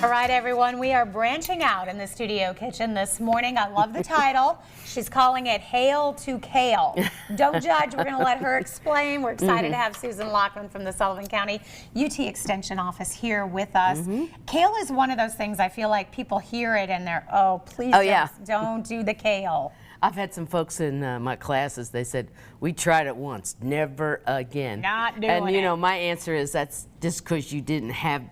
All right, everyone, we are branching out in the studio kitchen this morning. I love the title. She's calling it Hail to Kale. Don't judge. We're going to let her explain. We're excited to have Susan Lachman from the Sullivan County UT Extension office here with us. Kale is one of those things I feel like people hear it and they're, oh, please don't do the kale. I've had some folks in my classes, they said, we tried it once, never again. Not doing it. And you know, my answer is that's just because you didn't have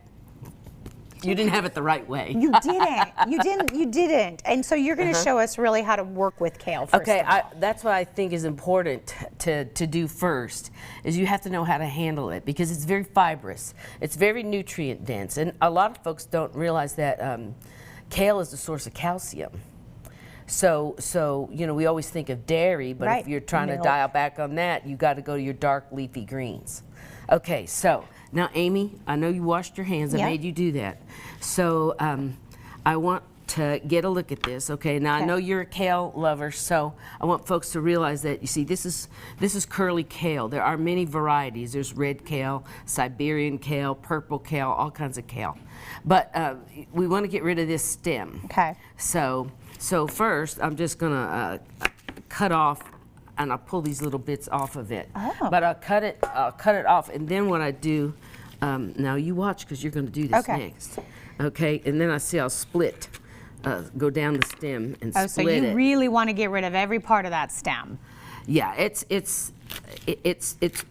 it the right way. You didn't. And so you're going to show us really how to work with kale first. Okay, that's what I think is important to do first, is you have to know how to handle it because it's very fibrous. It's very nutrient dense. And a lot of folks don't realize that kale is the source of calcium. So you know, we always think of dairy, but if you're trying to dial back on that, you got to go to your dark leafy greens. Okay, so now Amy, I know you washed your hands. I made you do that. So I want to get a look at this. Okay, now I know you're a kale lover, so I want folks to realize that, you see, this is curly kale. There are many varieties. There's red kale, Siberian kale, purple kale, all kinds of kale. But we want to get rid of this stem. Okay. So first, I'm just gonna cut off, and I'll pull these little bits off of it. Oh. But I'll cut it off, and then what I do, now you watch, because you're gonna do this next. Okay, and then I'll split, go down the stem and split it. So you really want to get rid of every part of that stem. Yeah, it's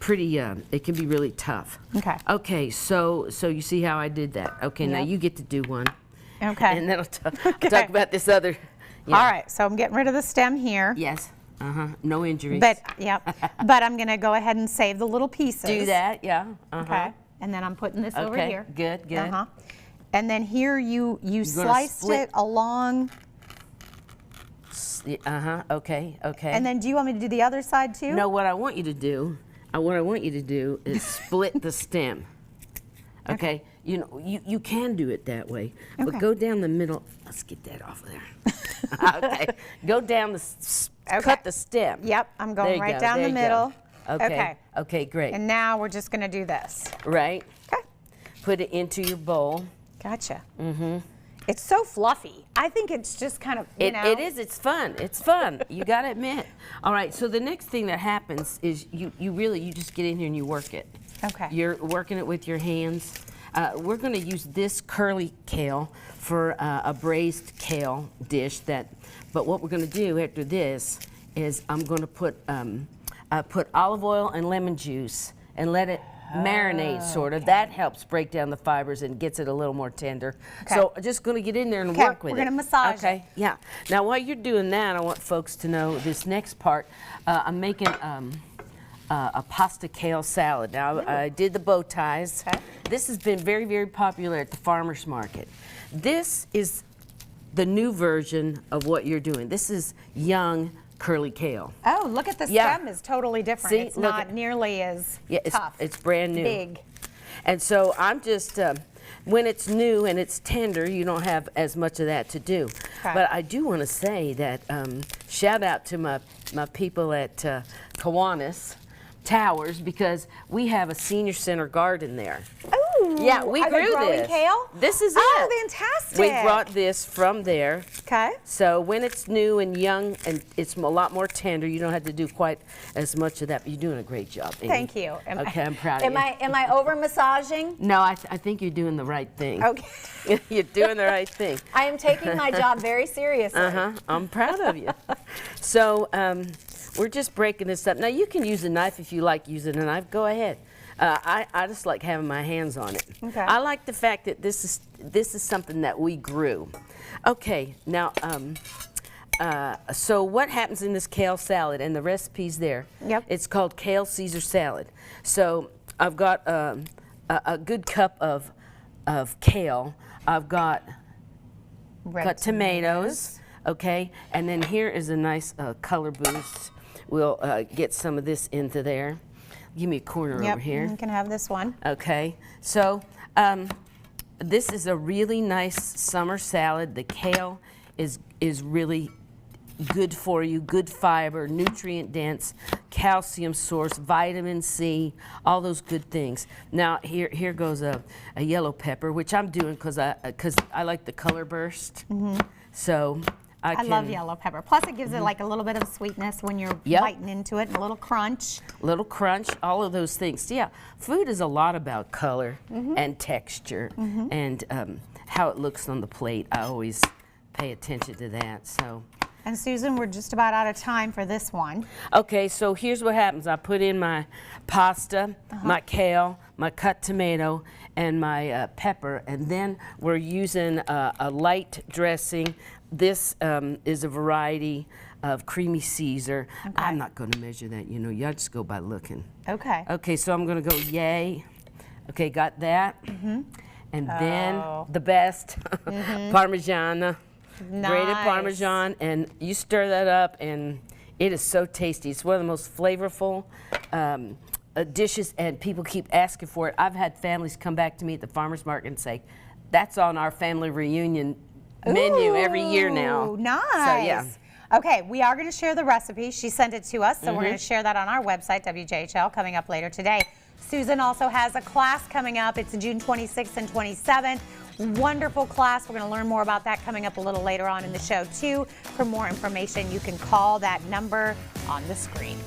pretty, it can be really tough. Okay. Okay, so you see how I did that. Okay, now you get to do one. Okay. And then I'll talk about this other. All right, so I'm getting rid of the stem here. Yes. No injuries. But but I'm gonna go ahead and save the little pieces. Do that, yeah. Okay. And then I'm putting this over here. Good, good. And then here you sliced it along. Okay. And then do you want me to do the other side too? No, what I want you to do, is split the stem. Okay. You know, you can do it that way, but go down the middle. Let's get that off of there. Okay. Go down cut the stem. Yep, I'm going right down the middle. Okay. Okay, great. And now we're just going to do this. Right. Okay. Put it into your bowl. Gotcha. It's so fluffy. I think it's just kind of, you know. It is. It's fun. It's fun. You got to admit. All right. So the next thing that happens is you just get in here and you work it. Okay. You're working it with your hands. We're going to use this curly kale for a braised kale dish. But what we're going to do after this is I'm going to put olive oil and lemon juice and let it marinate, sort of. That helps break down the fibers and gets it a little more tender. So I'm just going to get in there and work with it. We're going to massage it. Yeah. Now while you're doing that, I want folks to know this next part. I'm making a pasta kale salad. Now, I did the bow ties. This has been very, very popular at the farmer's market. This is the new version of what you're doing. This is young curly kale. Oh, look at the stem is totally different. See, it's not nearly as tough. It's brand new. Big. And so I'm just, when it's new and it's tender, you don't have as much of that to do. But I do want to say that shout out to my people at Kiwanis Towers, because we have a senior center garden there. Oh, yeah, we grew this. Kale? This is it. Fantastic. We brought this from there. Okay. So when it's new and young and it's a lot more tender, you don't have to do quite as much of that. But you're doing a great job, Amy. Thank you. I'm proud of you. Am I over massaging? No, I think you're doing the right thing. Okay. You're doing the right thing. I am taking my job very seriously. I'm proud of you. So we're just breaking this up. Now you can use a knife if you like using a knife. Go ahead. I just like having my hands on it. Okay. I like the fact that this is something that we grew. Okay, now so what happens in this kale salad, and the recipe's there. Yep. It's called Kale Ceasar Salad. So I've got a good cup of kale. I've got cut tomatoes. Okay, and then here is a nice color boost. We'll get some of this into there. Give me a corner over here. You can have this one. Okay, so this is a really nice summer salad. The kale is really good for you, good fiber, nutrient dense. calcium source, vitamin C, all those good things. Now here goes a yellow pepper, which I'm doing because I like the color burst. So I love yellow pepper. Plus it gives it like a little bit of sweetness when you're biting into it, and a little crunch. Little crunch, all of those things. Yeah, food is a lot about color and texture and how it looks on the plate. I always pay attention to that. So. And Susan, we're just about out of time for this one. Okay, so here's what happens. I put in my pasta, my kale, my cut tomato, and my pepper, and then we're using a light dressing. This is a variety of creamy Caesar. Okay. I'm not going to measure that, you know. Y'all just go by looking. Okay. Okay, so I'm going to go yay. Okay, got that. And then the best, Parmigiana. Nice. Grated Parmesan, and you stir that up, and it is so tasty. It's one of the most flavorful dishes, and people keep asking for it. I've had families come back to me at the farmer's market and say, that's on our family reunion menu every year now. Nice. So, yeah. Okay, we are going to share the recipe. She sent it to us, so we're going to share that on our website, WJHL, coming up later today. Susan also has a class coming up. It's June 26th and 27th. Wonderful class. We're going to learn more about that coming up a little later on in the show, too. For more information, you can call that number on the screen.